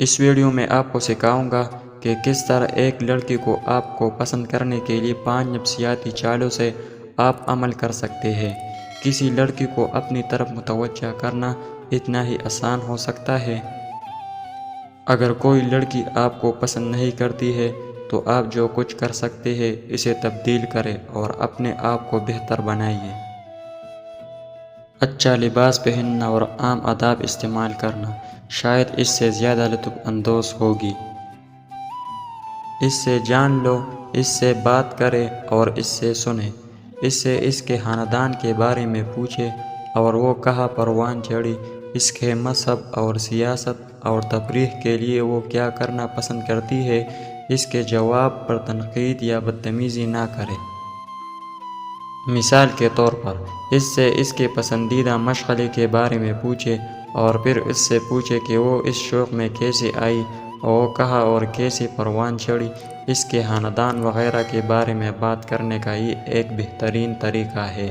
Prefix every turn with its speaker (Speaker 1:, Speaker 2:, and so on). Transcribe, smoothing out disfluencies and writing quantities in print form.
Speaker 1: اس video میں آپ کو سکھاؤں گا کہ کس طرح ایک لڑکی کو آپ کو پسند کرنے کے لیے 5 نفسیاتی چالوں سے آپ عمل کر سکتے ہیں۔ کسی لڑکی کو اپنی طرف متوجہ کرنا اتنا ہی آسان ہو سکتا ہے۔ اگر کوئی لڑکی آپ کو پسند نہیں کرتی ہے تو آپ جو کچھ کر سکتے ہیں اسے تبدیل کریں اور اپنے آپ کو بہتر بنائیے۔ اچھا لباس پہننا اور عام آداب استعمال کرنا شاید اس سے زیادہ لطف اندوز ہوگی۔ اس سے جان لو، اس سے بات کریں اور اس سے سنیں۔ اس سے اس کے خاندان کے بارے میں پوچھیں اور وہ کہاں پروان چڑھی، اس کے مذہب اور سیاست اور تفریح کے لیے وہ کیا کرنا پسند کرتی ہے۔ اس کے جواب پر تنقید یا بدتمیزی نہ کریں۔ مثال کے طور پر، اس سے اس کے پسندیدہ مشغلے کے بارے میں پوچھیں اور پھر اس سے پوچھیں کہ وہ اس شوق میں کیسے آئی، وہ کہاں اور کیسے پروان چڑھی۔ اس کے خاندان وغیرہ کے بارے میں بات کرنے کا یہ ایک بہترین طریقہ ہے۔